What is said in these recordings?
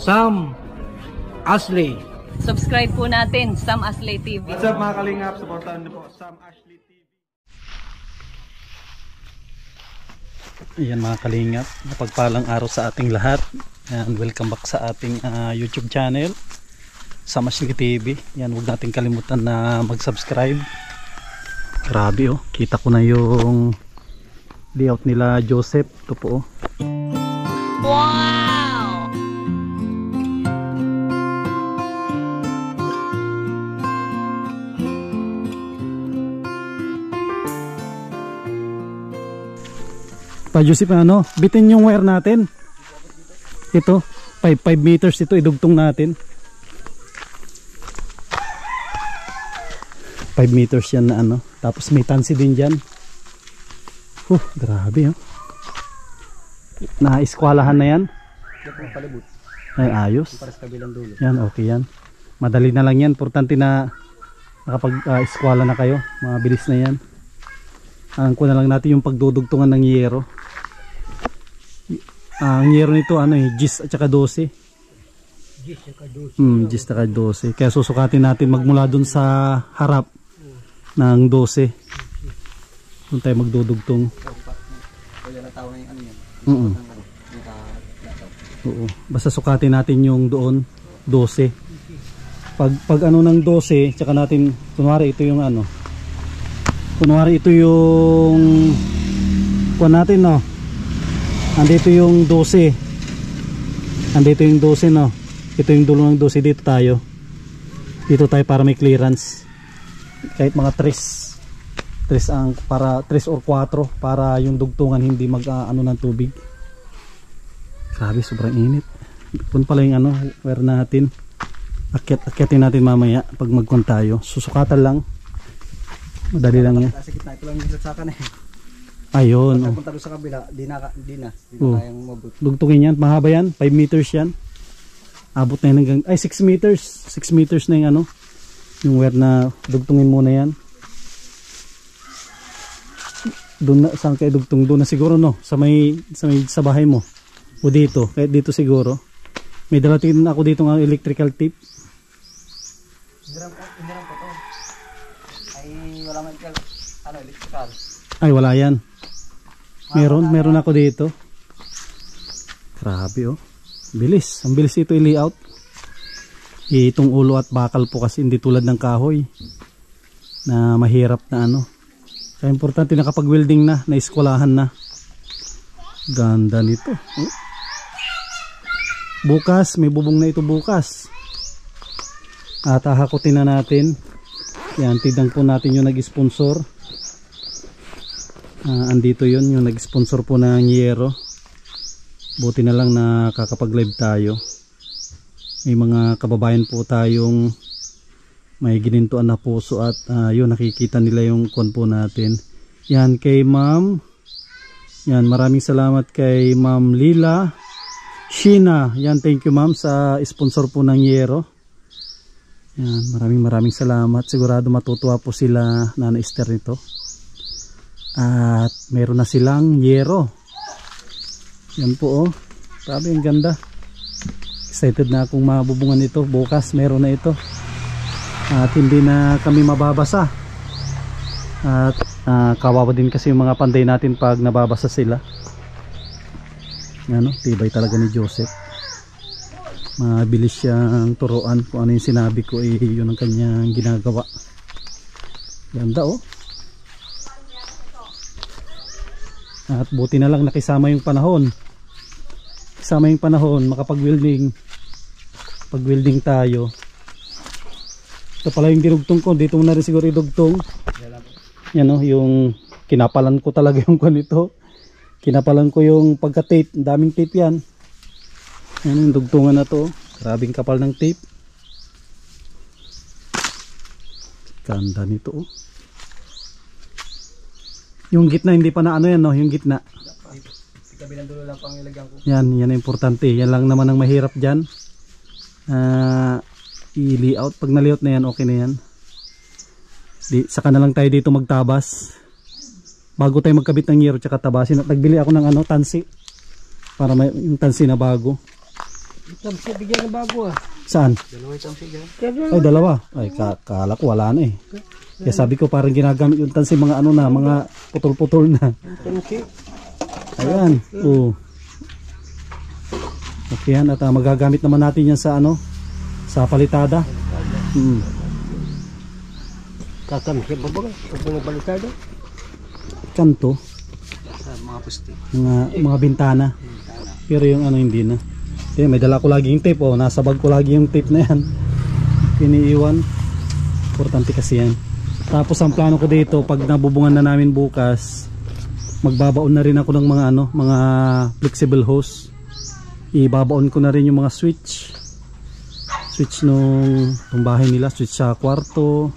Sam Ashley. Subscribe po natin, Sam Ashley TV. What's up mga kalingap? Supportahan niyo po Sam Ashley TV. Ayan mga kalingap, napagpalang araw sa ating lahat. And welcome back sa ating YouTube channel, Sam Ashley TV. Yan, huwag natin kalimutan na mag-subscribe. Grabe oh, kita ko na yung layout nila Joseph. Ito po oh. Wow! Pa Joseph, ano, bitin yung wire natin. Ito, 5 meters ito, idugtong natin. 5 meters yan na ano. Tapos may tansi din dyan. Grabe oh. Na-eskwalahan na yan. Ay, ayos. Yan, okay yan. Madali na lang yan. Importante na nakapag-eskwala na kayo. Mabilis na yan. Ang ko na lang natin yung pagdudugtungan ng yero. Ang yero nito ano eh, gis at saka 12. Gis at saka 12. Kaya susukatin natin magmula dun sa harap ng 12. Doon tayo magdudugtong. Oo. Basta sukatin natin yung doon 12. Pag ano ng 12, tsaka natin kunwari ito yung ano. Kunwari ito yung kuha natin no. Andito yung 12. Andito yung 12 no. Ito yung dulo ng 12, dito tayo. Dito tayo para may clearance. Kahit mga 3 ang para 3 or 4 para yung dugtungan hindi mag ano ng tubig. Grabe, sobrang init. Kung pala yung ano, wire natin. Akyatin natin mamaya pag magkon tayo. Susukatan lang. Madali lang yan. Sa gitna, ito lang yung sasakan eh. Ayun. Pag punta sa kabila, di na kayang mabot. Dugtungin yan, mahaba yan, 5 meters yan. Abot na yan hanggang, ay 6 meters. 6 meters na yung ano, yung wire na dugtungin muna yan. Doon na, saan kayo dugtong? Doon na siguro no, sa bahay mo. O dito, kahit dito siguro. May dalatin ako dito ng electrical tape. Hindi ko to. Ay wala man ano, electrical. Ay wala yan. Meron ako dito. Grabe oh. Bilis. Ang bilis ito i-layout. Itong ulo at bakal po kasi hindi tulad ng kahoy na mahirap na ano. Kaya importante na kapag welding na eskwalahan na. Ganda nito. Oh. Bukas, may bubong na ito bukas. At hahakutin na natin. Yan, tignan po natin yung nag-sponsor. Andito yun, yung nag-sponsor po ng yero. Buti na lang na kakapag-live tayo. May mga kababayan po tayong may ginintuan na puso at yun, nakikita nila yung kon po natin. Yan, kay ma'am. Yan, maraming salamat kay ma'am Lila Sheena. Yan, thank you ma'am sa sponsor po ng yero. Yan, maraming salamat. Sigurado matutuwa po sila Nana Esther nito. At meron na silang yero. Yan po oh. Grabe, ang ganda. Excited na akong mabubungan ito. Bukas meron na ito. At hindi na kami mababasa. At kawawa din kasi yung mga panday natin pag nababasa sila. Ano, tibay talaga ni Joseph. Mabilis siyang turuan kung ano yung sinabi ko, yun ang kanyang ginagawa. Ganda oh. At buti na lang nakisama yung panahon. Kasama yung panahon, makapag-welding. Pag-welding tayo. Ito pala yung dinugtong ko. Dito mo na rin siguro idugtong. Yan o, yung kinapalan ko talaga yung kanito. Kinapalan ko yung pagka-tape. Daming tape yan. Yan yung dugtungan na to. Grabing kapal ng tape. Ganda nito oh. Yung gitna hindi pa na ano yan no, yung gitna. Kabilang dulo lang pang ilagyan ko. Yan ang importante. Yan lang naman ang mahirap dyan. I-layout. Pag na-layout na yan, okay na yan. Saka na lang tayo dito magtabas. Bago tayo magkabit ng yero tsaka tabasin. At nagbili ako ng ano, tansi. Para may yung tansi na bago. Tamsi bigyan ng bago ah. Saan? Dalawa itong siya. Ay, dalawa. Ay, kala ko wala na eh. Kaya sabi ko parang ginagamit yung tansi mga ano na, mga putol-putol na. Tamsi. Ayan. Oo. Okay yan. At magagamit naman natin yan sa ano? Sa palitada. Tatamsi ba ba? Pag nabalitado. Kanto. Sa mga pusti. Mga bintana. Pero yung ano hindi na. Okay, may dala ko lagi yung tape. Oh. Nasa bag ko lagi yung tape na yan. Iniiwan. Importante kasi yan. Tapos ang plano ko dito, pag nabubungan na namin bukas, magbabaon na rin ako ng mga ano, mga flexible hose. Ibabaon ko na rin yung mga switch nung bahay nila, switch sa kwarto,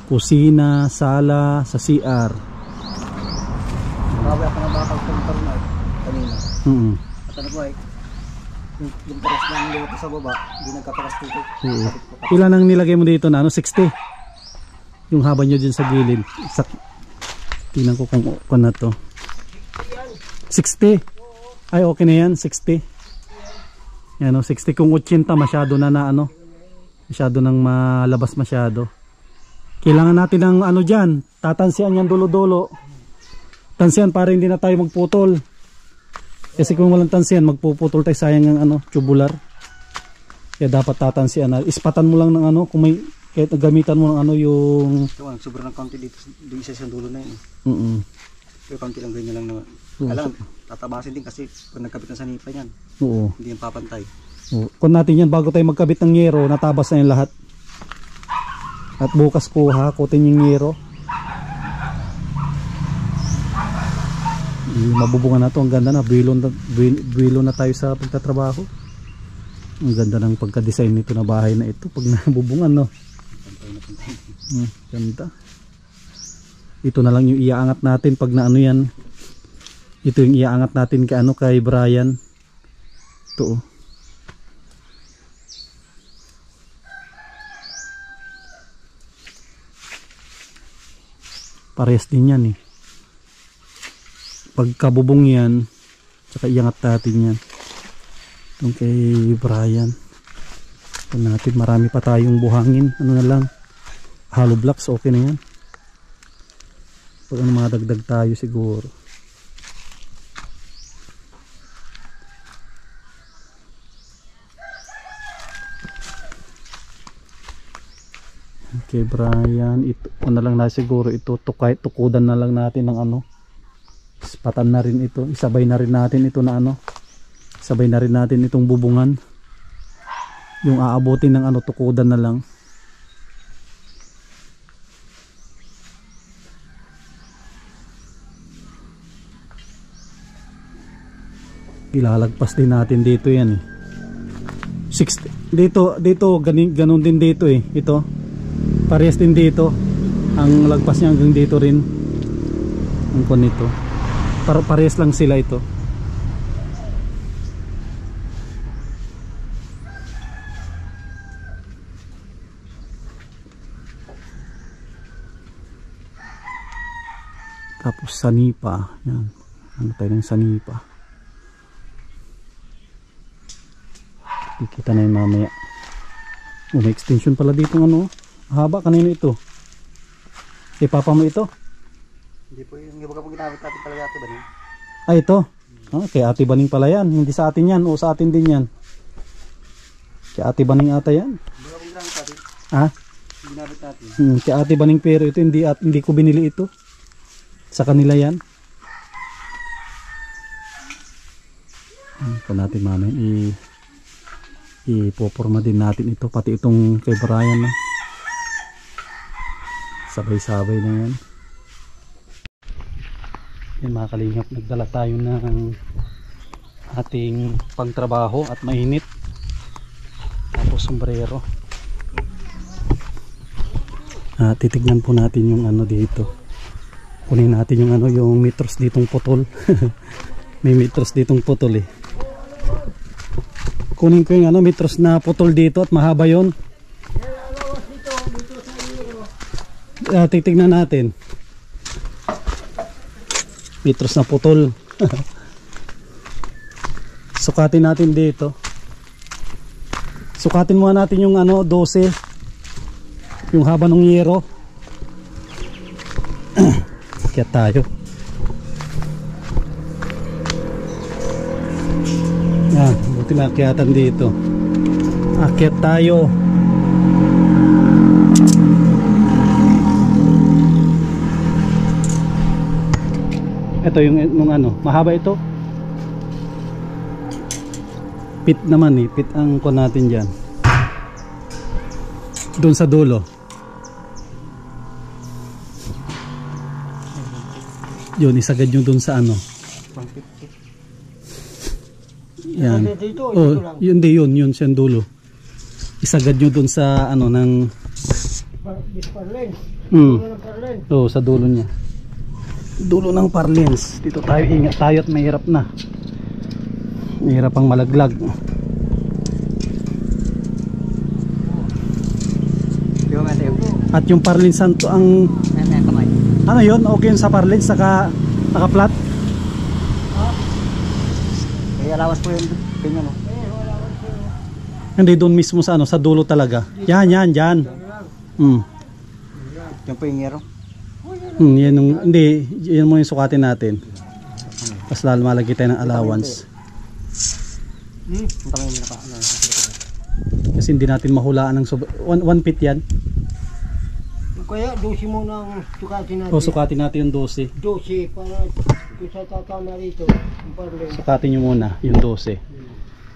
kusina, sala, sa CR. Bawi ako ng bakal kung na kanina. At ano ko ay, yung paras lang nilito sa baba, hindi nagkatakas dito. Ilan ang nilagay mo dito na ano? 60? Yung haba nyo dyan sa gilid. Tingnan ko kung na to. 60? Ay okay na yan, 60. Yan o, 60 kung 80 masyado na ano. Masyado nang malabas masyado. Kailangan natin ng ano dyan, tatansian yan dulo-dulo. Tansian para hindi na tayo magputol. Kasi kung walang tansian, magpuputol tayo, sayang ang ano, tubular. Kaya dapat tatansian na. Ispatan mo lang ng ano, kung may, kahit gamitan mo ng ano yung... Ito, sobrang ng kaunti dito, isa sa dulo na yun. Pero kaunti lang ganyan lang naman. Kailangan, tatabasin din kasi kung nagkabit na sa nipa yan. Oo. Hindi yung papantay. Oo. Kung natin yan, bago tayo magkabit ng yero, natabas na yung lahat. At bukas ko hakutin yung yero. Mabubungan na to, ang ganda na, buwilo na tayo sa pagtatrabaho. Ang ganda ng pagka-design nito na bahay na ito pag nabubungan, no. Ganda. Ito na lang yung iaangat natin pag na ano yan. Ito yung iaangat natin kay ano, kay Brian. Ito. Parehas din yan eh. Pagkabubong yan, tsaka iangat natin yan. Itong kay Brian. Ito natin, marami pa tayong buhangin. Ano na lang, hollow blocks, okay na yan. Pag ano, madagdag tayo siguro. Okay Brian, ito ano lang na siguro ito, tukudan na lang natin ng ano. Ispatan na rin ito, isabay na rin natin ito na ano. Sabay na rin natin itong bubungan. Yung aabutin ng ano, tukudan na lang. Ilalagpas din natin dito yan eh. 60 dito ganun din dito eh. Ito. Parehas din dito. Ang lagpas niya hanggang dito rin. Ang kon nito. Parehas lang sila ito. Tapos sanipa. Yan. Ano tayo ng sanipa. Kikita na yun mamaya. Oh, may extension pala dito ano. Haba, kanino ito? Si papa mo ito? Hindi po yung iba kapag ginamit natin talaga ate Baning. Ay ito? Kay ate Baning pala yan. Hindi sa atin yan o sa atin din yan. Kay ate Baning ata yan. Hindi kapag ginamit natin. Ha? Ginamit natin. Kay ate Baning pero ito hindi ko binili ito. Sa kanila yan. Ito natin mamaya ipoporma din natin ito. Pati itong kay Brian na. Sabay-sabay na yan. Yan mga kalingap, nagdala tayo ng ating pangtrabaho at mainit. Tapos sombrero. Titignan po natin yung ano dito. Kunin natin yung ano, yung metros ditong putol. May metros ditong putol eh. Kunin ko yung ano, metros na putol dito at mahaba yon. Titignan natin. Metros na putol. Sukatin natin dito. Sukatin muna natin yung ano, 12. Yung haba ng yero. Kaya tayo. Yan, buti na akyatan dito. Akyat tayo. Ito yung nung ano, mahaba ito. Pit naman eh, pit ang ko natin diyan. Doon sa dulo. Yun, isagad yung doon sa ano. Yan. Oh, yun di yun sa dulo. Isagad nyo doon sa ano ng oh, sa dulo niya. Dulo ng parlins. Dito tayo, ingat tayo at mahirap na. Mahirap ang malaglag. At yung parlins santo ang ano yun? Okay yun sa parlins naka-flat? Kaya lawas po yun. Ganyan o. Hindi doon mismo sa ano, sa dulo talaga. Yan. Yan po yung yero. Yan yung, hindi, yan mo yung sukatin natin. Tapos lalo malagay tayo ng allowance. Kasi hindi natin mahulaan ng 1 feet yan. Kaya 12 mo nang sukatin natin. O sukatin natin yung 12. 12 para kung sa tatama rito. Sukatin nyo muna yung 12.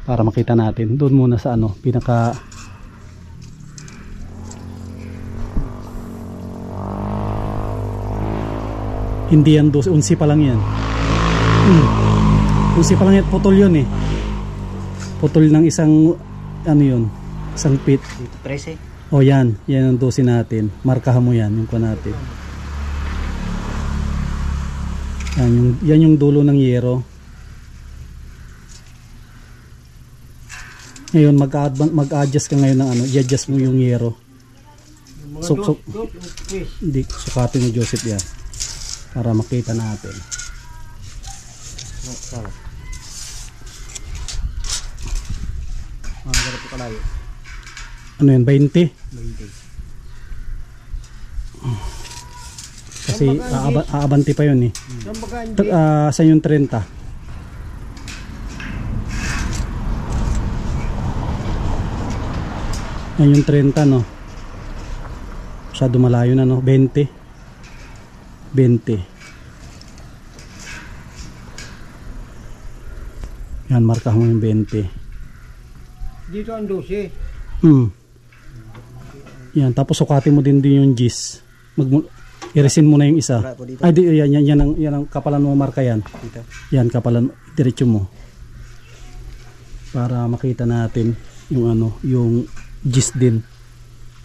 Para makita natin. Doon muna sa ano, pinaka hindi yan 12, 11 pa lang yan. 11 pa lang yan, putol yun eh. Putol ng isang ano yun, isang pit. Dito 13. O yan ang 12 natin. Markahan mo yan, yung ko natin. Yan yung dulo ng yero. Ngayon mag-adjust ka ngayon ng ano, i-adjust mo yung yero. Hindi, sukatin mo Joseph yan. Para makita natin. Ano yan, 20? Kasi aabante pa yun eh. Saan yung 30? Yan yung 30 no. Masyado malayo na no. 20. Yan, markahan mo yung 20. Dito ang 12. Yan, tapos sukatin mo din yung gis. I-resin mo na yung isa. Ay, yan ang kapalan mo, marka yan. Yan, kapalan, diretso mo. Para makita natin yung ano, yung gis din.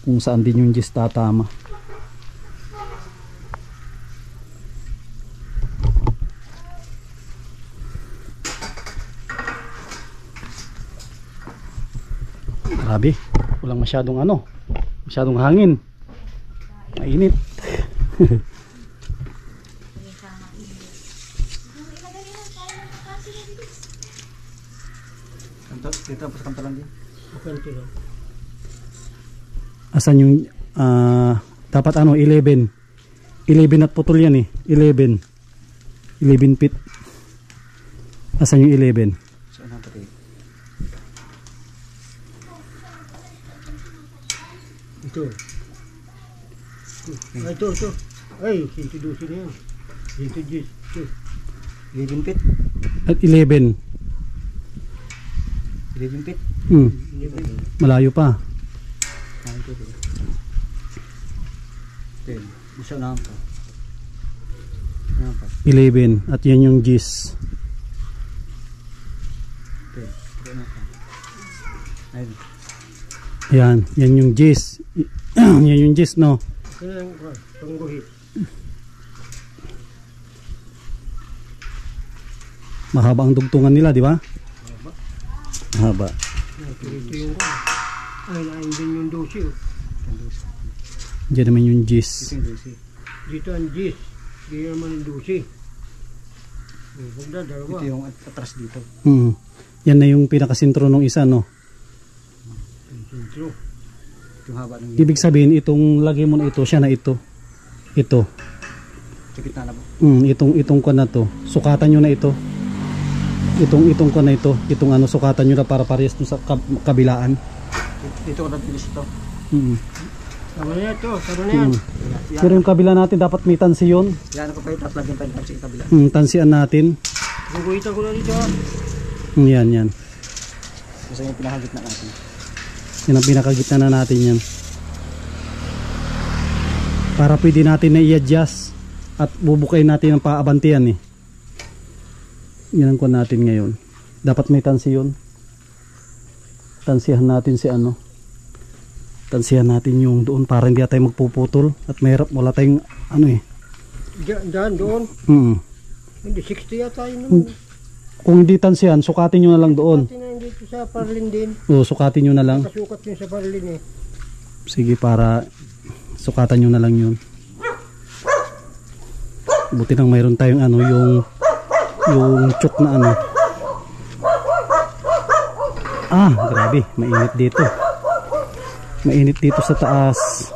Kung saan din yung gis tatama. Grabe, walang masyadong ano, masyadong hangin. Mainit. Dito po sa kantalan din. Asan yung dapat ano, 11 at putol yan eh. 11 feet. Asan yung 11? Ito. Ito. Ay, 112 na yan. 11 feet. At 11. 11 feet. Malayo pa. 10. Bisa na po. 11 at yan yung gis. Yan yung gis. Yan yung gis no. Mahaba ang dugtungan nila, di ba? Mahaba. Ay, naandun yung 12. Diyan naman yung gis. Dito ang gis. Dito naman yung 12. Ito yung atras dito. Yan na yung pinakasintro ng isa no. Sentro. Yung haba ng Ibig sabihin, itong lagay mo na ito, siya na ito. Ito. sa gitna na po. Itong ko na to. Sukatan nyo na ito. Itong ko na ito. Itong ano, sukatan nyo na para parehas dun sa kabilaan. Dito ko nagpilis ito. Tama na yan to. Tama na yan. Pero yung kabila natin, dapat may tansi yun. Yan ko pa ito at lagyan pa yung sa kabila. Tansian natin. Guguhitan ko na dito. Yan. Kasi yung pinakagitna natin. Yan ang pinakagitna na natin yan. Para pwede natin na i-adjust at bubukayin natin ang paabantian eh. Yan ang kuha natin ngayon. Dapat may tansi yun. Tansihan natin si ano. Tansihan natin yung doon para hindi tayo magpuputol at mahirap, wala tayong ano eh. Diyan, doon. Hindi, 60 yata yun naman. Kung hindi tansihan, sukatin nyo na lang doon. Sukatin na dito sa parlin din. O, sukatin nyo na lang. Kasukat yun sa parlin eh. Sige, para sukatan nyo na lang yun. Buti nang mayroon tayong ano, yung chok na ano. Grabe, mainit dito. Mainit dito sa taas.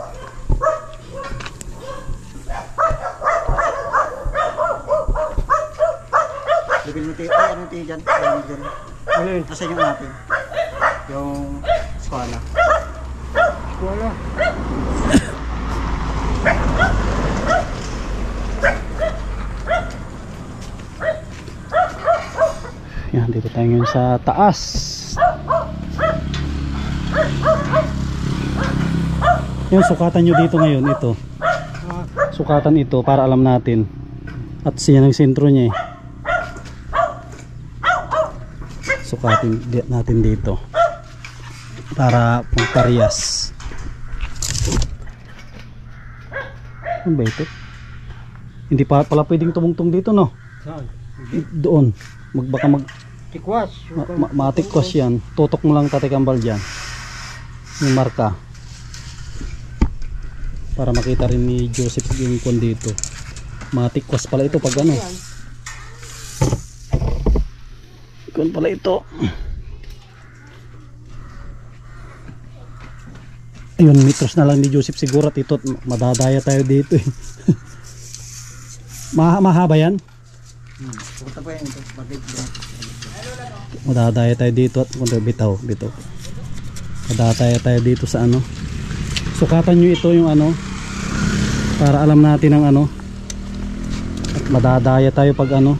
Bigyan mo tayo, ay ano tayo dyan? Ayan dyan. Ano yun? Asan yung natin? Yung skwala. Wala. Yan, dito tayo ngayon sa taas. Yan, sukatan nyo dito ngayon, ito. Sukatan ito para alam natin. At siya ang sentro niya eh. Sukatin natin dito. Para magparehas. Ano ba ito? Hindi pa pala pwedeng tumungtong dito, no? Saan? Doon. Baka Tikwas. matikwas yan. Tutok mo lang tatikambal dyan. Yung marka. Para makita rin ni Joseph yung kon dito. Matikwas pala ito pag ano. Kon pala ito. Ayun, metros na lang ni Joseph siguro at ito. Madadaya tayo dito eh. Mahaba yan? Pupunta po yan ito. Madadaya tayo dito at bitaw. Madadaya tayo dito sa ano. Sukatan nyo ito yung ano para alam natin ang ano. At madadaya tayo pag ano.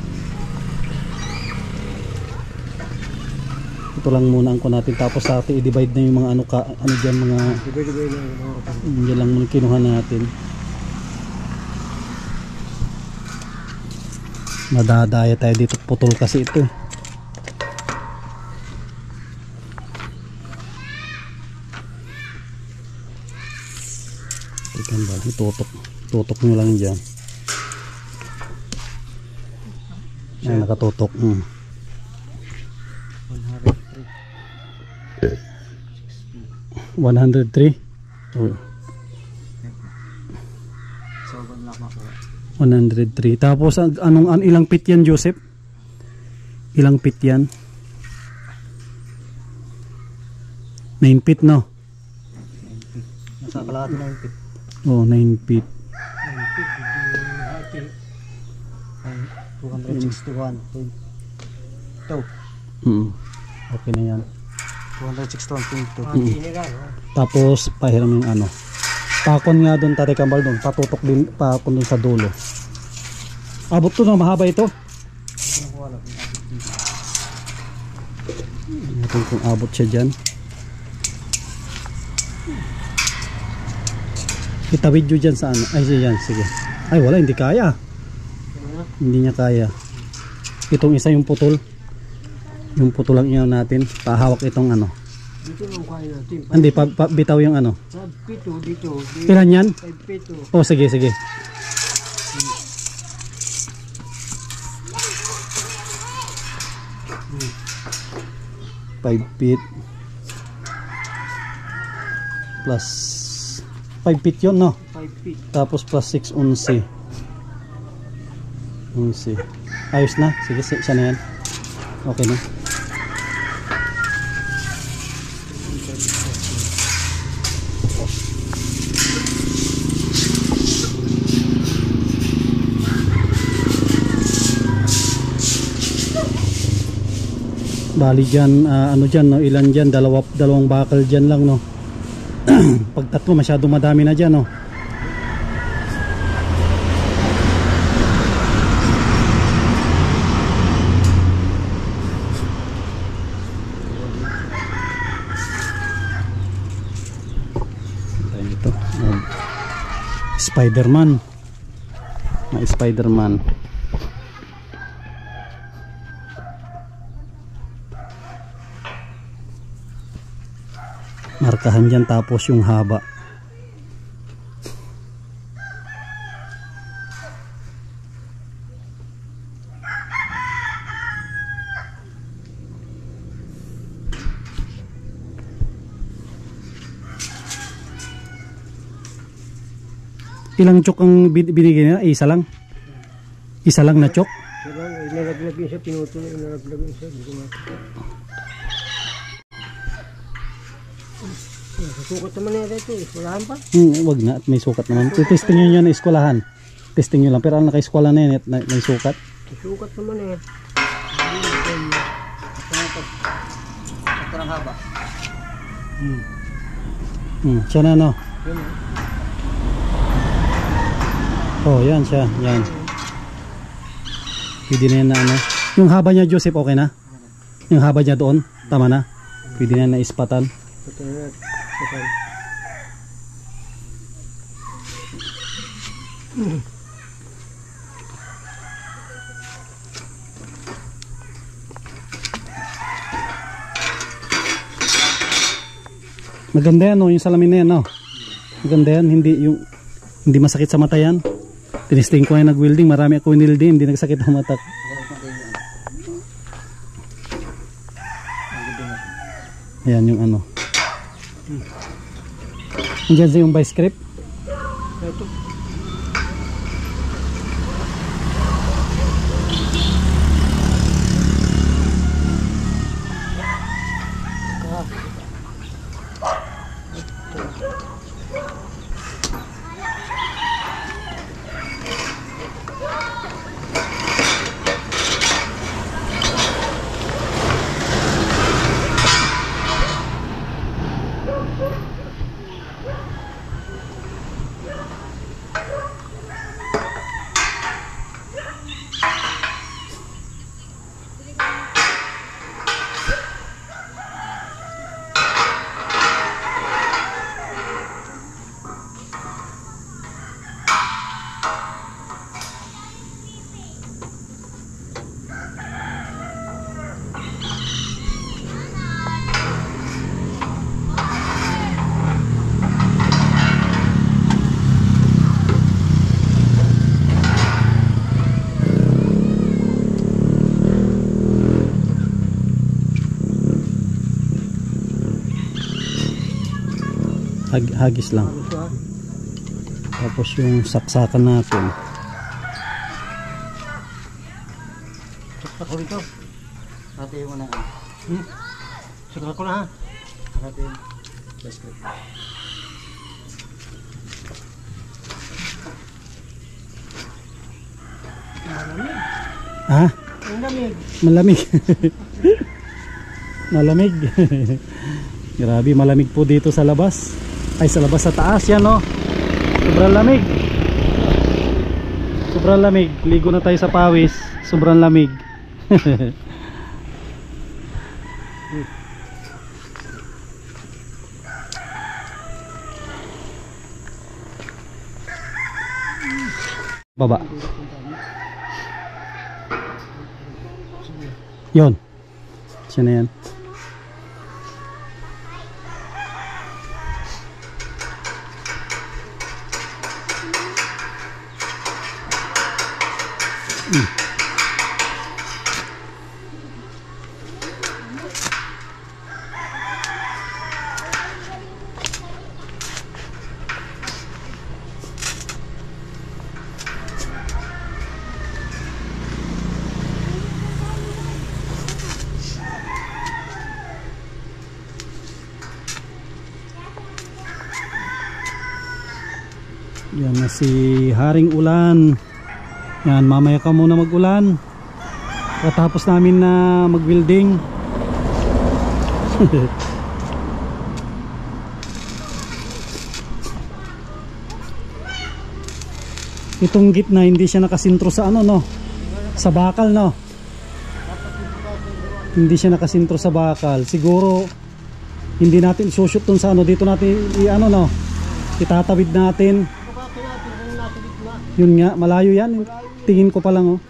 Ito lang muna ang ko natin, tapos sa atin i-divide na yung mga ano dyan, mga yan lang muna kinuha natin. Madadaya tayo dito, putol kasi ito eh. Tutok nyo lang dyan. Ay, nakatutok. 103. Oh. 103. Tapos ilang feet yan, Joseph? Ilang feet yan? 9 feet, no? Nasa kalahati na yung pit. Oh, 9 feet. 261. Ito. Okay na yan. 261.2. Tapos pahiram yung ano. Pakon nga doon, Tatay Kambal, doon. Patutok din, pakon doon sa dulo. Abot to na, mahaba ito. Natin kung abot siya dyan. Itawid nyo dyan sa ano. Ay, siya yan, sige. Ay, wala, hindi kaya. Hindi niya kaya. Itong isa yung putol. Yung putol lang yun natin. Pahawak itong ano. Dito lang kaya natin. Hindi, bitaw yung ano. Sa pito dito. Ilan yan? 5 pito. Oh, sige, sige. Five feet plus 5 feet yun, no? 5 feet. Tapos plus 6, 11. Ayos na. Sige, siya na yan. Okay na. Bali dyan, ano dyan, no? Ilan dyan? Dalawang bakal dyan lang, no? Pag tatlo, masyado madami na dyan, no? Ito, Spider-Man. Spider-Man. Markahan dyan, tapos yung haba. Ilang chok ang binigay niya? Isa lang? Isa lang na chok? Isa lang, inalaglag yun siya, pinutol, inalaglag yun siya. Hindi ko makita. Susukat naman nila ito, iskulahan pa? Wag na, at may sukat naman. Testing nyo yan na iskulahan. Testing nyo lang, pero ang naka-iskula na yan, may sukat. Susukat naman eh. Ito ng haba. Siya na, no? Oh, yan siya, yan. Pwede na yan na ano. Yung haba niya, Joseph, okay na? Yung haba niya doon, tama na? Pwede na na ispatan. Maganda yan, no? Yung salamin na yan, no? Maganda yan, hindi masakit sa mata yan. Tinisting ko ay nag-welding, marami ako winilding, hindi nagsakit ang mata. Ayan yung ano. Andiyan sa yung vice grip. Ito. Hagis lang. Tapos yung saksakan natin. Saksak ko rito. Hati mo na. Saksak ko na ha. Hati. Best grip. Ha? Ang lamig. Malamig. Malamig. Grabe, malamig po dito sa labas. Ay, sa labas, sa taas yan, no? Sobrang lamig. Sobrang lamig. Ligo na tayo sa pawis. Sobrang lamig. Baba. Yon. Siya na yan. Yan na si Haring Ulan. Yan, mamaya ka muna mag-ulan. Katapos namin na mag-welding. Itong gitna hindi siya nakasintro sa ano, no? Sa bakal, no? Hindi siya nakasintro sa bakal. Siguro hindi natin isushoot dun sa ano. Dito natin i-ano, no? Itatawid natin. Yun nga, malayo yan. Tingin ko pa lang, oh.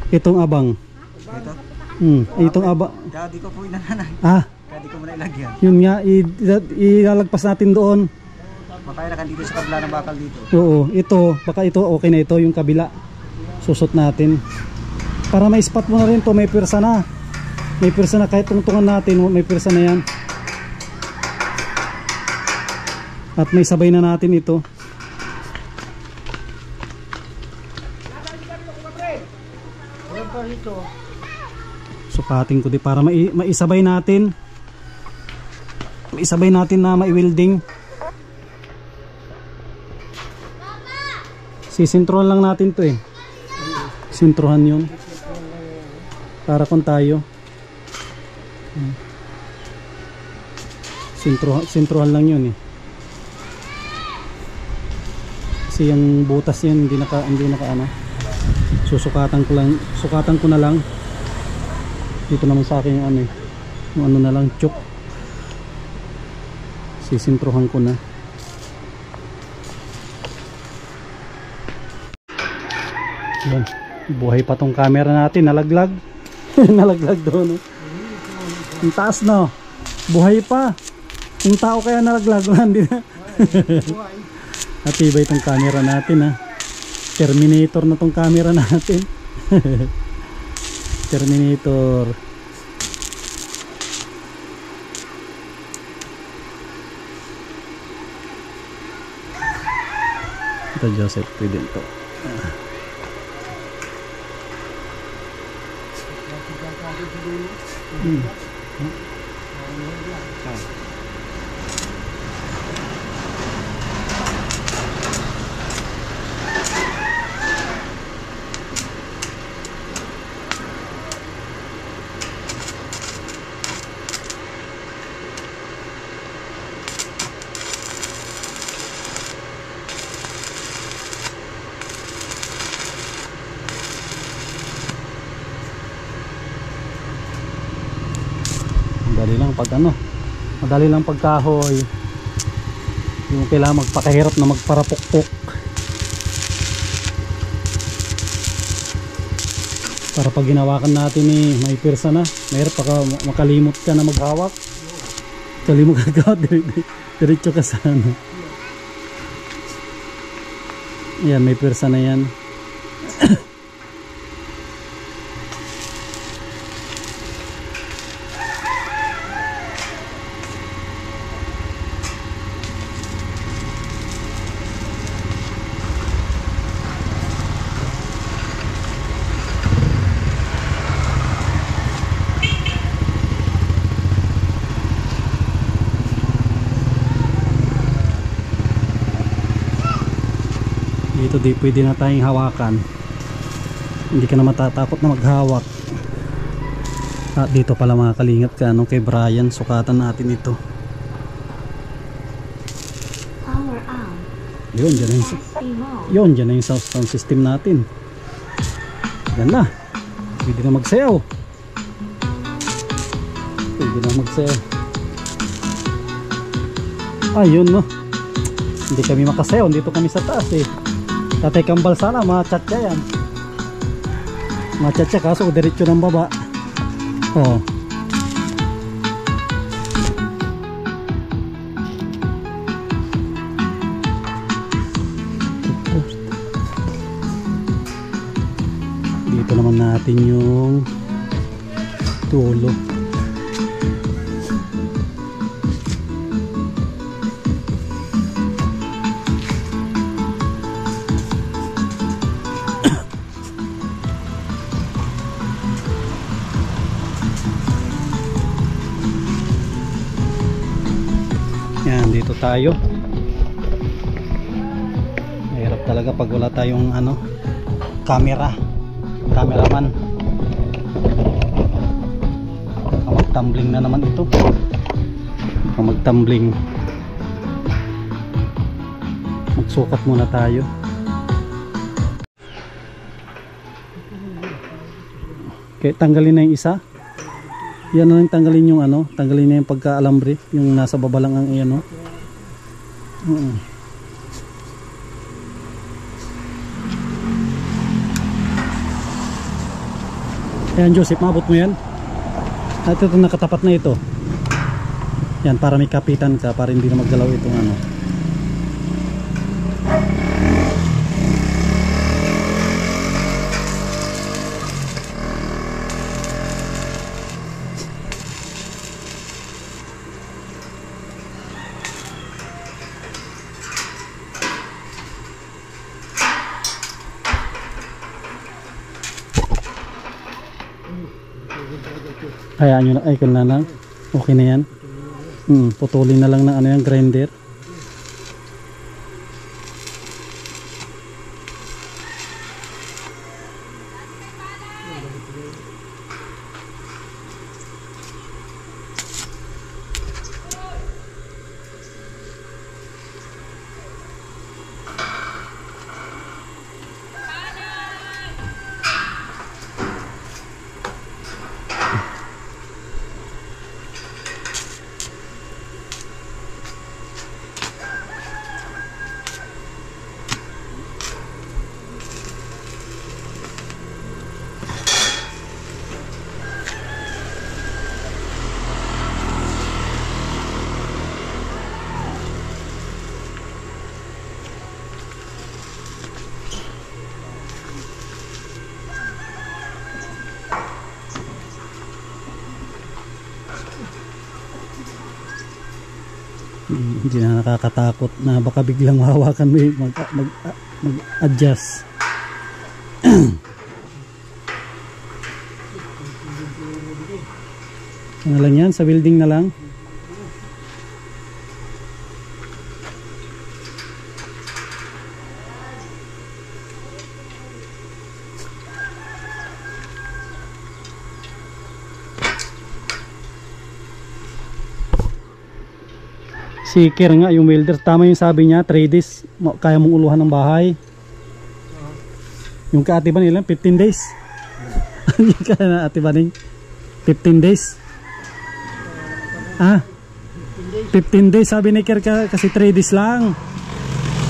Itong abang. Ito? Itong abang. Kaya di ko po inananay. Ah, Kaya di ko muna ilagyan. yun nga, ilalagpas natin doon. Makairakan dito sa kabila ng bakal dito. Oo, ito, baka ito okay na ito, yung kabila. Susot natin. Para may spot mo na rin to, may pirsa na. May pirsa na, kahit tungtungan natin, may pirsa na yan. At may sabay na natin ito. Sukatin ko di para maisabay natin. Maisabay natin na mai-welding. Sisintrohan lang natin to eh. Sintrohan yun. Para kung tayo. Sintrohan lang yun eh. Kasi yung butas yan hindi naka ano. Susukatan ko na lang. Dito naman sa akin yung ano eh. Yung ano na lang, chok. Sisintrohan ko na. Yan. Buhay pa tong camera natin, nalaglag. Nalaglag doon. Ang taas, no? Buhay pa. Yung tao kaya nalaglag, hindi na. Natibay tong camera natin, ha. Terminator na tong camera natin. Terminator. Ito Joseph, pwede ito. Madali lang pag ano, madali lang pagkahoy. Yung kailangan magpakahirap na magparapukpok para pag ginawakan natin eh may pirsa na. Mahirap baka makalimot ka na maghawak. Kalimot ka diretso ka sa ano. Yan, may pirsa na yan. Dito di pwede na tayong hawakan. Hindi ka na matatakot na maghawak. At dito pala mga kalingap ka kay Brian, sukatan natin ito. Yun, dyan na yung sound system natin. Yan na. Pwede na magsayaw. Pwede na magsayaw. Ayun, no. Hindi kami makasayaw. Dito kami sa taas eh. Tatay kambal sana, machatcha yan. Machatcha kaso diretso ng baba. Oh. Dito naman natin yung tulo. Yan, dito tayo. Mahirap talaga pag wala tayong ano, cameraman. magtumbling na naman ito. Magtumbling. Magsukat muna tayo. Okay, tanggalin na yung isa. Yan na lang, tanggalin yung ano, tanggalin na yung pagka-alambre, yung nasa baba lang ang ano. Ayan Joseph, maabot mo yan. At ito nakatapat na ito. Yan, para may kapitan ka, para hindi na maggalaw itong ano. Hayaan nyo na, ay kung na lang, okay na yan. Putulin na lang ng ano yan, grinder. Hindi na nakakatakot na baka biglang mahawakan mo mag-adjust. Ano lang yan, sa welding na lang. Seeker nga yung welder, tama yung sabi niya, 3 days kaya mong uluhan ng bahay. Yung kaatiba nila 15 days. Yung kaya na atiba ning 15 days. 15 days sabi ni Ker, kasi 3 days lang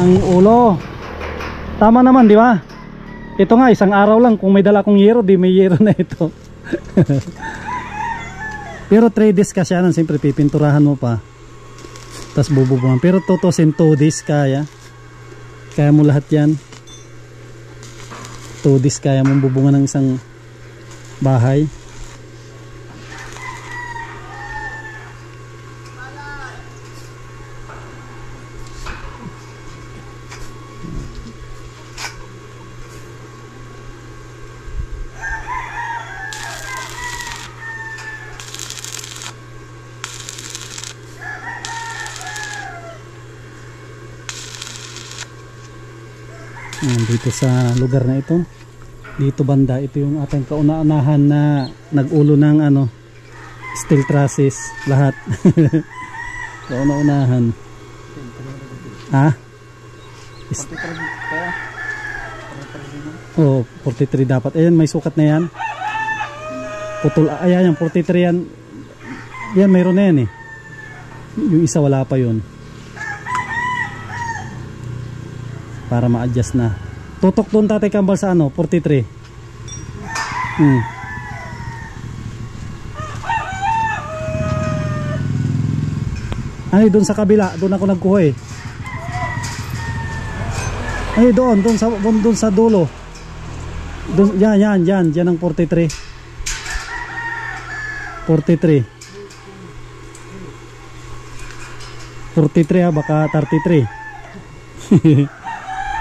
ang ulo. Tama naman, di ba? Ito nga, isang araw lang, kung may dala kong yero, di may yero na ito. Pero 3 days kasi yan, siyempre pipinturahan mo pa. Tapos bububuhan. Pero tutusin 2 days kaya. Kaya mo lahat yan. 2 days kaya mong bubungan ng isang bahay. Dito sa lugar na ito, dito banda, ito yung ating kauna-unahan na nag-ulo ng ano, steel trusses lahat. Kauna-unahan. Oh, 43 dapat. Ayan, may sukat na yan. Putol, ayan, 43 yan. Yan, mayroon na yan eh. Yung isa wala pa yun. Para ma-adjust na. Tutok doon Tatay Kambal sa ano, 43. Ay, doon sa kabila, doon ako nagkuha eh. Ay, doon sa dulo. Doon, yan ang 43. 43. 43 baka 33.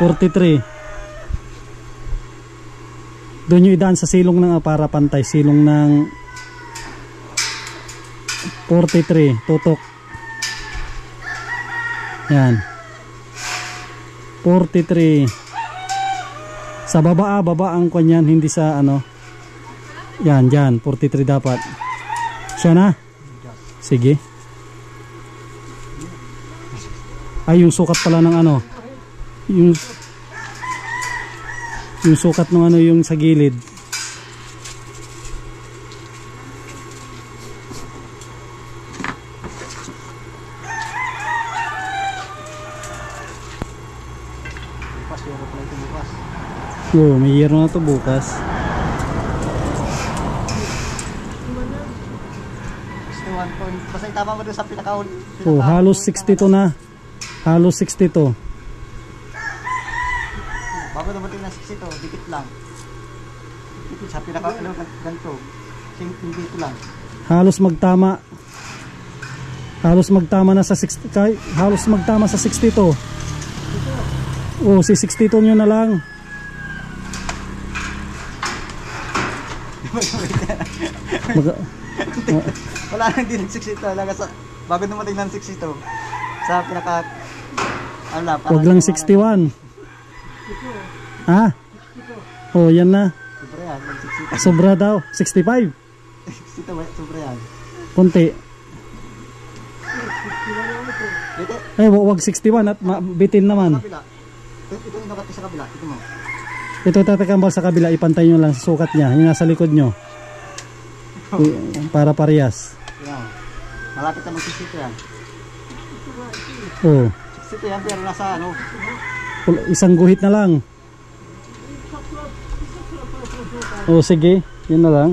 43. Doon yung idaan sa silong ng para pantay, silong ng 43, tutok. Yan. 43. Sa baba ang kanyan, hindi sa ano. Yan, 43 dapat. Siya na? Sige. Ay, yung sukat pala ng ano. Yung sukat ng ano yung sa gilid. Bukas, yero pala ito bukas. Oo, may yero na to bukas. Basta itama mo doon sa pinaka. Oh, halos 62 na. Halos 62. Bago dumating na 62, dikit lang. Dikit sa pinaka, ano, ganito. Dito lang. Halos magtama. Halos magtama na sa 60. Halos magtama sa 62. Oh, si 62 nyo na lang. Wala nang din 62. Bago dumating ng 62. Sa pinaka, ano na, Huwag lang 61. Ha? Oh, yan na. Sobra yan, 62. Sobra daw. 65. 62, sobra yan. Kunti. Dito, Eh, wag 61 at bitin naman. kabila. Ito yung nakati sa kabila. Ito mo. Ito tatakambal sa kabila. Ipantay nyo lang sa sukat niya. Yung nasa likod nyo. Para parehas. Yan. Malapit na mag-62 yan. Oh. 62 yan, pero nasa ano. Isang guhit na lang. Oh, sige. Yun na lang.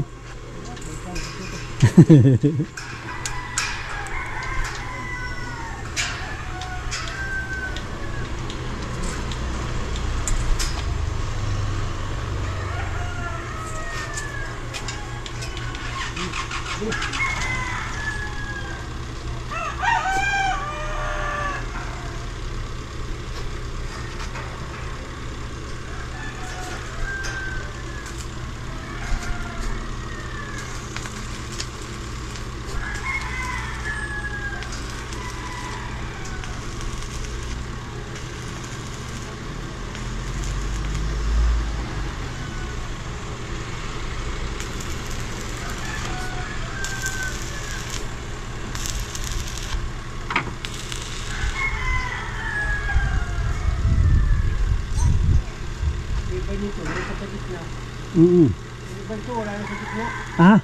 Ah?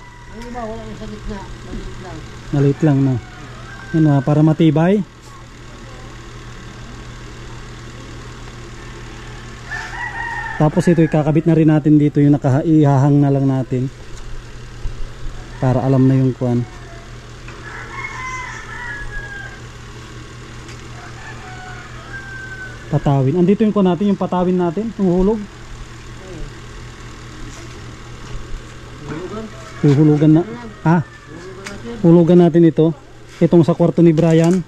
Maliit lang na. Yun na, para matibay. Tapos ito ikakabit na rin natin dito yung ihahang na lang natin. Para alam na yung kuwan. Patawin. Andito yung kuwan natin, yung patawin natin, yung hulog. Huhulugan na. Ha? Hulugan natin ito. Itong sa kwarto ni Brian.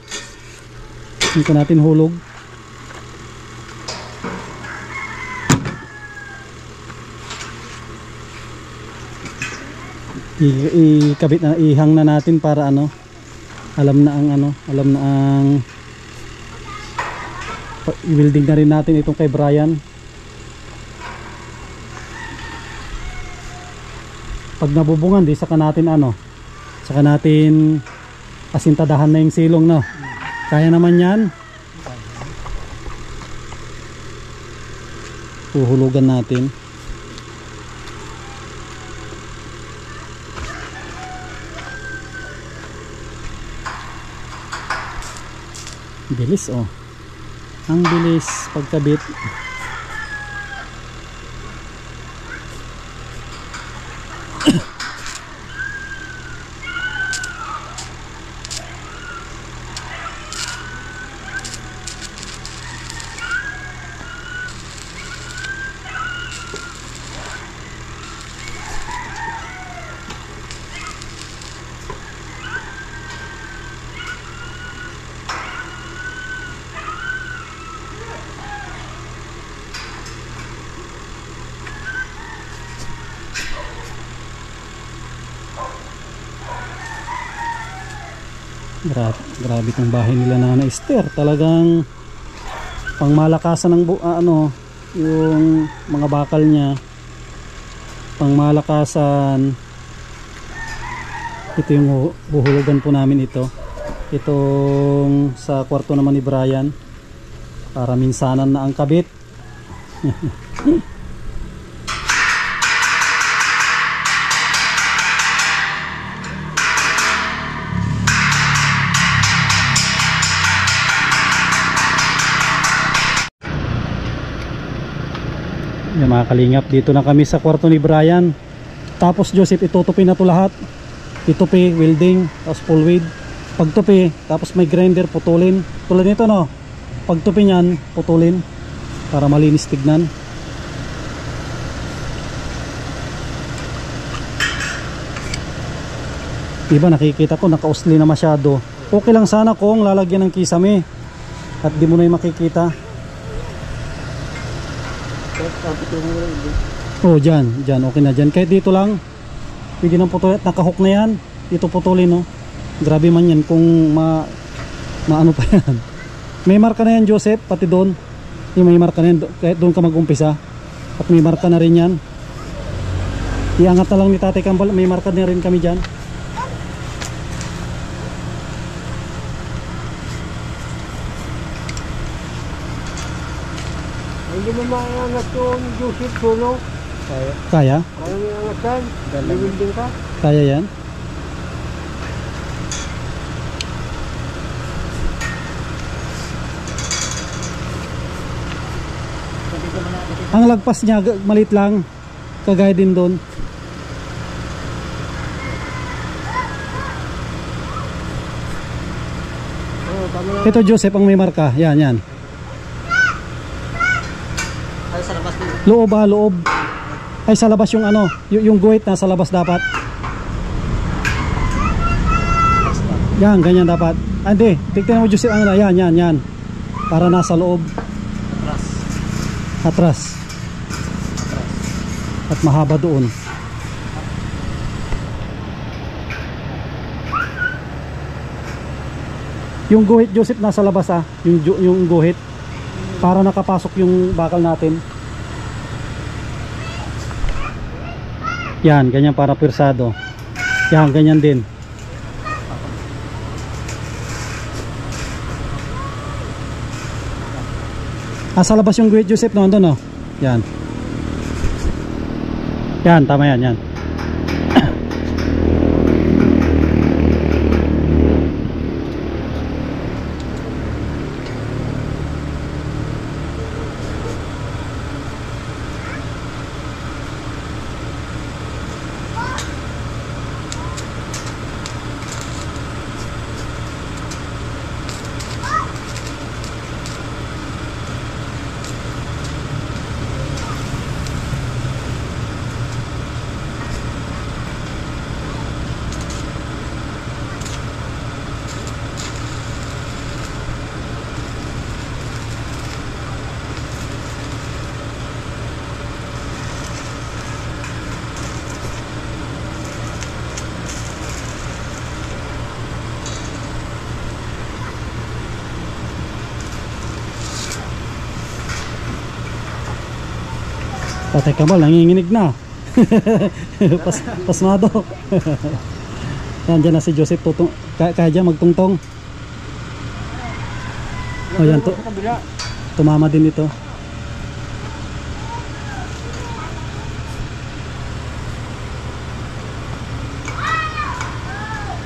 Ito natin hulog. Ikabit na, ihang na natin para ano. Alam na ang ano, alam na ang i-welding na rin natin itong kay Brian. Pag nabubungan, di saka natin ano, saka natin asintadahan na yung silong, no? Kaya naman yan. Uhulugan natin. Bilis, oh. Ang bilis pagkabit. Grabe itong bahay nila na Esther. Talagang pangmalakasan ng ano, yung mga bakal niya. Pangmalakasan. Ito yung huhulugan po namin ito. Itong sa kwarto naman ni Brian. Para minsanan na ang kabit. Yan mga kalingap, dito na kami sa kwarto ni Brian. Tapos Joseph, itutupin na to lahat. Itupi, welding, tapos full weld. Pagtupi, tapos may grinder, putulin. Tulad nito no, pagtupi nyan, putulin para malinis tignan. Diba nakikita ko nakausli na masyado. Okay lang sana kung lalagyan ng kisame at di mo na yung makikita. Oh, dyan, okay na dyan. Kahit dito lang, pwede nang putulin. Nakahook na yan. Dito putulin, no. Grabe man yan kung maano pa yan. May marka na yan, Joseph, pati doon. Yung may marka na yan, kahit doon ka mag-umpisa. At may marka na rin yan. Iangat na lang ni Tatay Kambal, may marka na rin kami dyan. Hindi mo maangat yung Joseph solo. Kaya? Kaya mo angat yan. Building ka. Kaya yan? Ang lagpas niya maliit lang, kagaya din doon. Ito Joseph ang may marka. Yan. Loob loob. Ay sa labas yung ano, yung guhit nasa labas dapat. Yan, ganyan dapat. Hindi, tignan mo Joseph ano na, yan. Para nasa loob. Atras. At mahaba doon. Yung guhit Joseph nasa labas yung guhit para nakapasok yung bakal natin. Yan, ganyan para pirsado. Yan, ganyan din. Sa labas yung guhit Joseph no, doon no. Yan. Yan, tama yan. Tatay Kambal nanginginig na. Pasmado. Yan, dyan na si Joseph tutong, kaya dyan magtungtong. O yan, tumama din ito.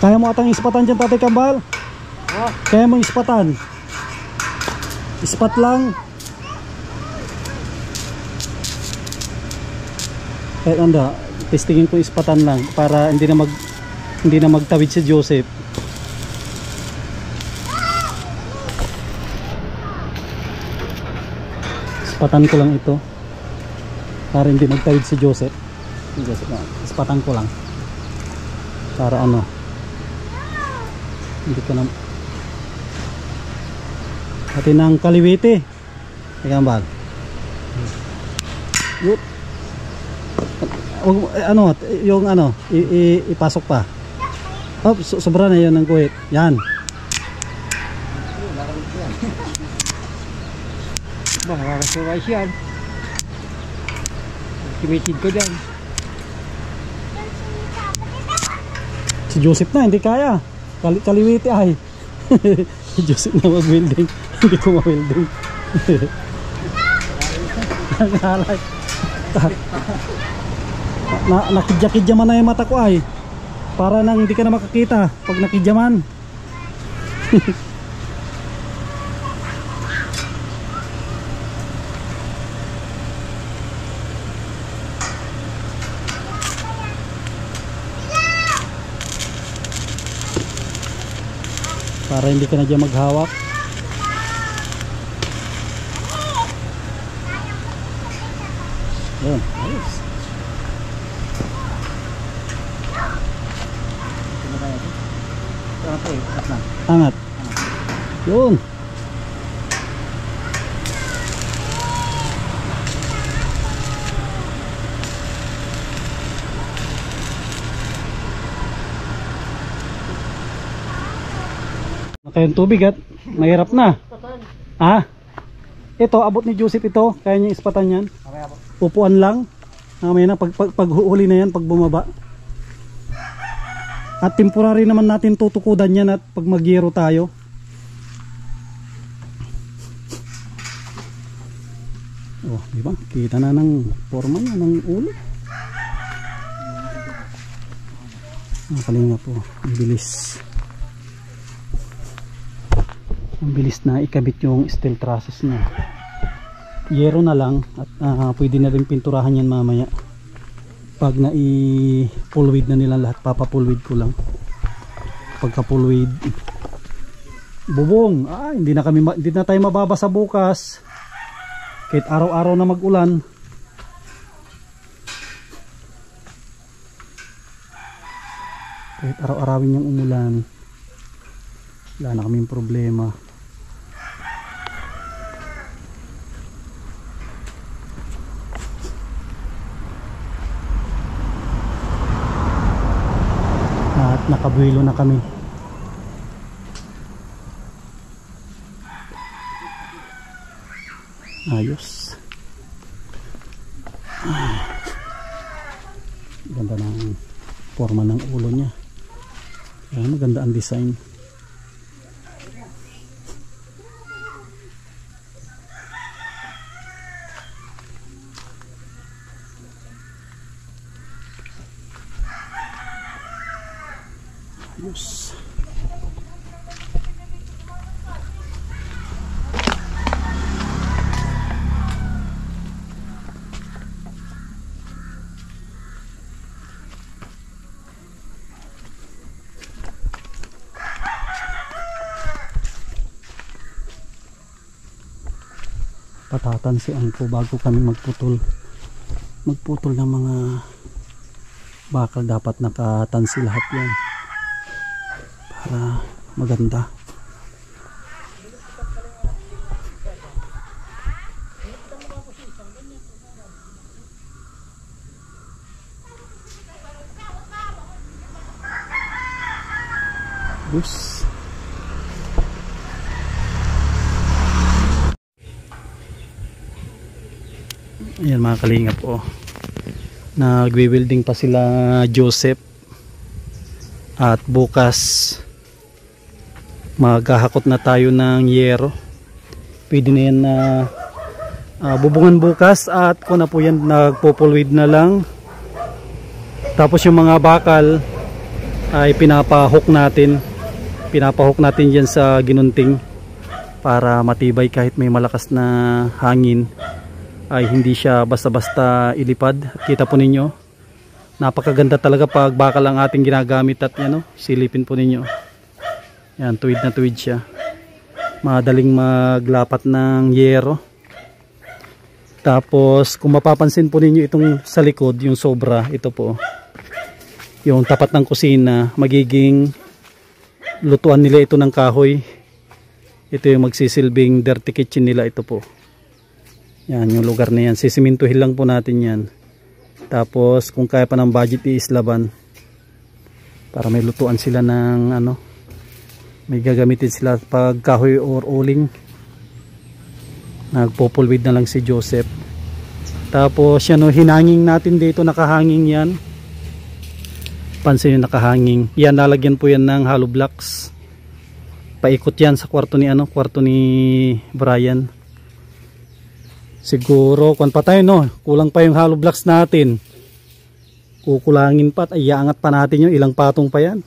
Kaya mo atang ispatan dyan Tatay Kambal? Kaya mo ispatan? Ispat lang. Kahit anda, testingin ko ispatan lang para hindi na magtawid si Joseph. Ispatan ko lang ito para hindi magtawid si Joseph. Ispatan ko lang para ano, hindi ko na pati ng kaliwete. Tingnan ba? Yup. Ano, yung ano, ipasok pa. Oh, sobra na yun ng guhit. Yan. Makakasuray siyan. Estimated ko dyan. Si Joseph na, hindi kaya. Kaliwiti ay. Si Joseph na mag-welding. Hindi ko ma-welding. Nangalay. Nakidya-kidyaman na yung mata ko ay. Para nang hindi ka na makakita pag nakidyaman. Para hindi ka na dyan maghawak. Yun, ayos. Angat. Yun. Kayong tubig at mahirap na. Ito abot ni Joseph ito. Kaya niya ispatan yan. Upuan lang. Mamaya na paghuli na yan pag bumaba. At temporary naman natin tutukudan yan at pag magyero tayo. Oh, di ba? Kita na ng forma niya ng ulo. Nakalinga po. Ang bilis. Ang bilis na ikabit yung steel trusses niya. Yero na lang at pwede na rin pinturahan yan mamaya. Pag na-pulwid na nila lahat, papapulwid ko lang. Pagka pulwid, bubong. Hindi na tayo mababasa bukas. Kahit araw-araw na mag-ulan. Kahit araw-arawin yung umulan, wala na kaming problema. At nakabuelo na kami. Ayos. Ganda ng forma ng ulo niya. Ayan, maganda ang design. Ayos. Patatansian ko bago kami magputol ng mga bakal. Dapat nakatansi lahat yan para maganda. Bus. Ayan mga kalingap po. Nagwi-welding pa sila Joseph. At bukas maghahakot na tayo ng yero. Pwede na yan na bubungan bukas. At kung na po yan, nagpopulwid na lang. Tapos yung mga bakal ay pinapahok natin. Pinapahok natin yan sa ginunting para matibay kahit may malakas na hangin. Ay hindi siya basta-basta ilipad. Kita po ninyo, napakaganda talaga pag bakal ang ating ginagamit. At yan, silipin po ninyo, yan, tuwid na tuwid siya. Madaling maglapat ng yero. Tapos kung mapapansin po ninyo itong sa likod, yung sobra, ito po yung tapat ng kusina, magiging lutuan nila ito ng kahoy. Ito yung magsisilbing dirty kitchen nila. Ito po yan, yung lugar na yan, sisimintuhin lang po natin yan. Tapos kung kaya pa ng budget, iislaban para may lutuan sila ng may gagamitin sila pag kahoy or uling. Nagpopulwid na lang si Joseph. Tapos yan, hinanging natin dito, nakahanging yan. Pansin yung nakahanging. Yan, lalagyan po yan ng hollow blocks. Paikot yan sa kwarto ni kwarto ni Brian. Siguro kung pa tayo, no, kulang pa yung hollow blocks natin. Kukulangin pa at iaangat pa natin yung ilang patong pa yan.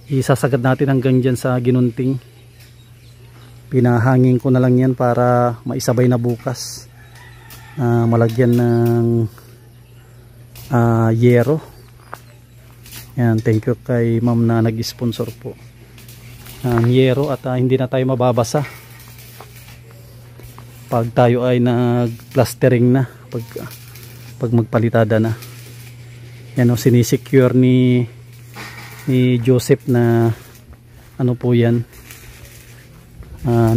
Isasagad natin hanggang dyan sa ginunting. Pinahangin ko na lang yan para maisabay na bukas. Malagyan ng yero. Yan, thank you kay ma'am na nag-sponsor po ng yero at hindi na tayo mababasa pag tayo ay nag-plastering na, pag magpalitada na. Yan o, sinisecure ni Joseph na ano po yan,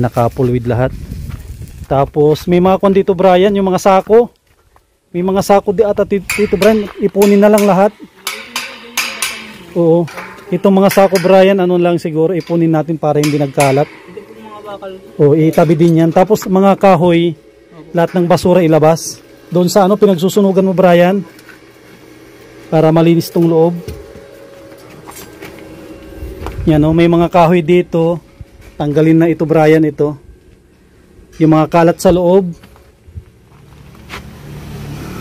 naka-pulwid lahat. Tapos may mga kon dito Brian, yung mga sako, may mga sako di ata dito Brian, ipunin na lang lahat. Oo, itong mga sako Brian, ano lang siguro ipunin natin para hindi nagkalat. O itabi din yan. Tapos mga kahoy, lahat ng basura ilabas doon sa pinagsusunugan mo Brian, para malinis tong loob. Yan o, may mga kahoy dito, tanggalin na ito Brian, ito yung mga kalat sa loob.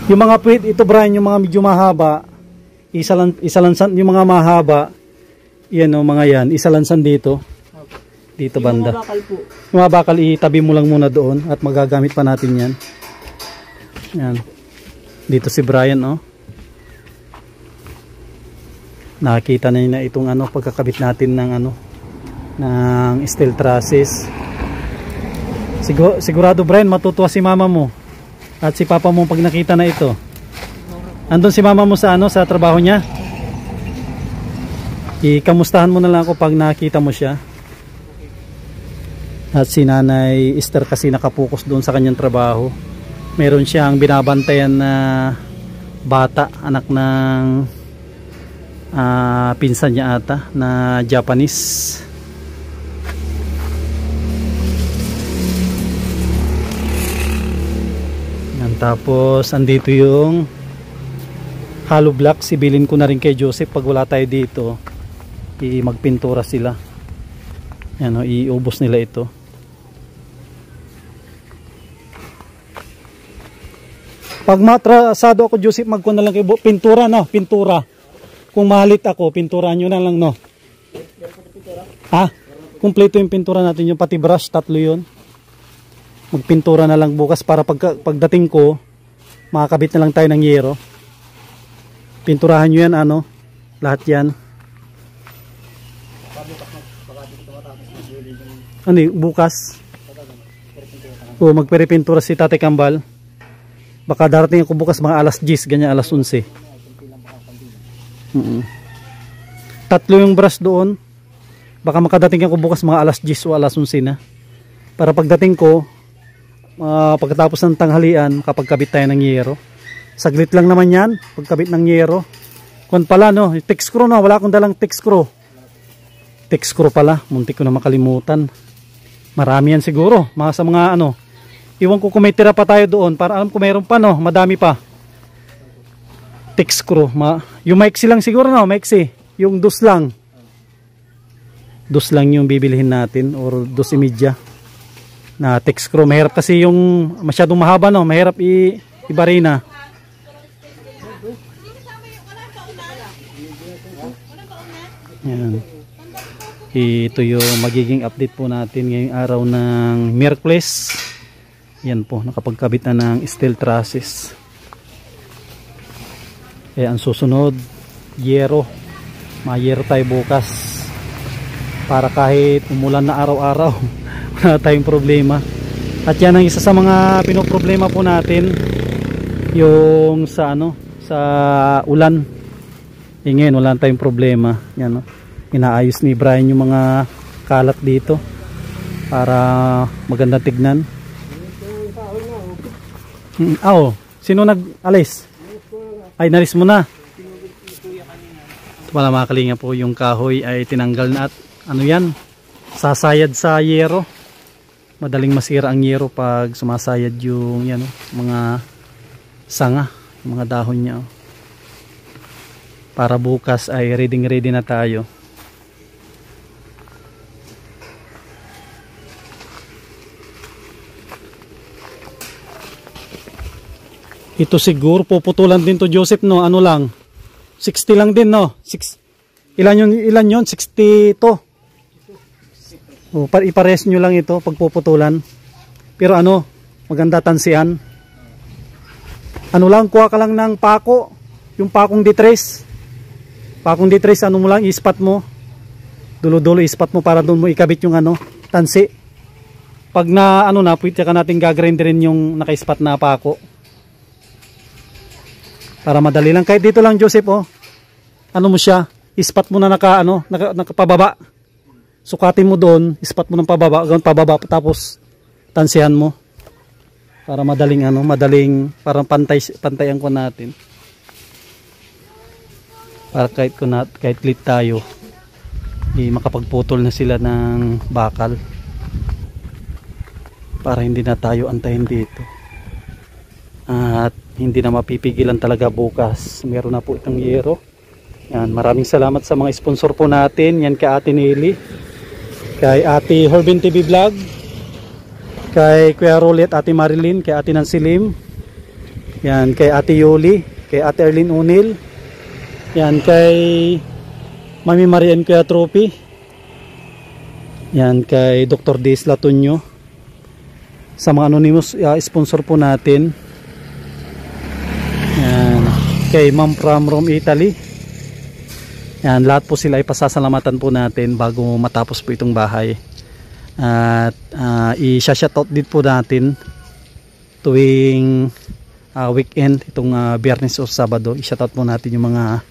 Yung mga pwede ito Brian, yung mga medyo mahaba, isalansan, yung mga mahaba yan o, mga yan isalansan dito. Dito banda. Yung mga bakal itabi mo lang muna doon at magagamit pa natin yan. Yan. Dito si Brian, oh. Nakikita na niya itong pagkakabit natin ng ng steel trusses. Sigurado Brian, matutuwa si mama mo at si papa mo pag nakita na ito. Andun si mama mo sa sa trabaho niya. Ikamustahan mo na lang ako pag nakita mo siya. At si Nanay Esther kasi nakapokus doon sa kanyang trabaho. Meron siyang binabantayan na bata, anak ng pinsan niya ata na Japanese. Yan, tapos andito yung hollow block. Sibilin ko na rin kay Joseph pag wala tayo dito. Magpintura sila. Yan, iubos nila ito. Pag matrasado ako Joseph, magkuha na lang kayo pintura, no? Pintura. Kung mahalit ako, pintura nyo na lang, no? Kumpleto yung pintura natin, yung pati brush, 3 yun. Magpintura na lang bukas para pagdating ko, makakabit na lang tayo ng yero. Pinturahan nyo yan, lahat yan. Bukas? O, magperipintura si Tate Kambal. Baka darating ako bukas mga alas 10, ganyan alas 11. 3 yung brush doon. Baka makadating ako bukas mga alas 10 o alas 11 na. Para pagdating ko, pagkatapos ng tanghalian, kapagkabit tayo ng yero. Saglit lang naman yan, pagkabit ng yero. Kung pala, no, teak screw na, wala akong dalang teak screw. Teak screw pala, muntik ko na makalimutan. Marami yan siguro, sa mga iwan ko kung may tira pa tayo doon, para alam ko mayroon pa, no, madami pa. Teak screw, yung maiksi lang siguro, no, maiksi, yung dus lang yung bibilihin natin, or 2.5 na teak screw. Mahirap kasi yung masyadong mahaba, no, mahirap ibarina. Yan. Ito yung magiging update po natin ngayong araw ng Miyerkules. Yan po, nakapagkabit na ng steel trusses. Kaya ang susunod, yero. Mayero tayo bukas. Para kahit umulan na araw-araw, wala tayong problema. At yan ang isa sa mga pinoproblema po natin, yung sa sa ulan. Ngayon wala tayong problema. Yan, inaayos ni Brian yung mga kalat dito para maganda tignan. Sino nag-alis? Ay, nalis mo na. Ito pala mga kalinga po, yung kahoy ay tinanggal na at yan, sasayad sa yero. Madaling masira ang yero pag sumasayad yung mga sanga, yung mga dahon niya. para bukas ay ready na tayo. Ito siguro puputulan din to, Joseph, no? Ano lang, 60 lang din, no? Ilan yun? 60 to. O, ipares nyo lang ito pagpuputulan. Pero ano, maganda tansian. Ano lang, kuha ka lang ng pako, yung pakong D3. Pakong D3, ano mo lang, ispat mo. Dulo-dulo ispat mo para doon mo ikabit yung ano, tansi. Pag na ano na, pwede ka natin gagrinderin yung naka-ispat na pako. Para madali lang. Kahit dito lang, Joseph, oh. Ano mo siya? Ispat mo na nakapababa. Sukatin mo doon, ispat mo ng pababa, tapos tansihan mo. Para madaling parang pantayan ko natin. Para kahit late tayo, makapagputol na sila ng bakal. Para hindi na tayo antayin dito. At hindi na mapipigilan talaga bukas. Meron na po itong yero. Yan, maraming salamat sa mga sponsor po natin. Yan kay Ate Nelly, kay Ate Horben TV Vlog, kay Kuya Rolet, Ate Marilyn, kay Ate Nancy Lim, yan, kay Ate Yoli, kay Ate Erlyn Unil, yan, kay Mami Marian Kuya Trophy, yan, kay Dr. Diz Latunyo, sa mga anonymous sponsor po natin. Yan, kay Ma'am from Rome, Italy. Yan, lahat po sila ay pasasalamatan po natin bago matapos po itong bahay. At i-shoutout din po natin tuwing weekend, itong Biyernes o Sabado. I-shoutout po natin yung mga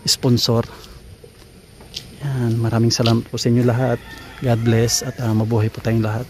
sponsor. Yan, maraming salamat po sa inyo lahat. God bless at mabuhay po tayong lahat.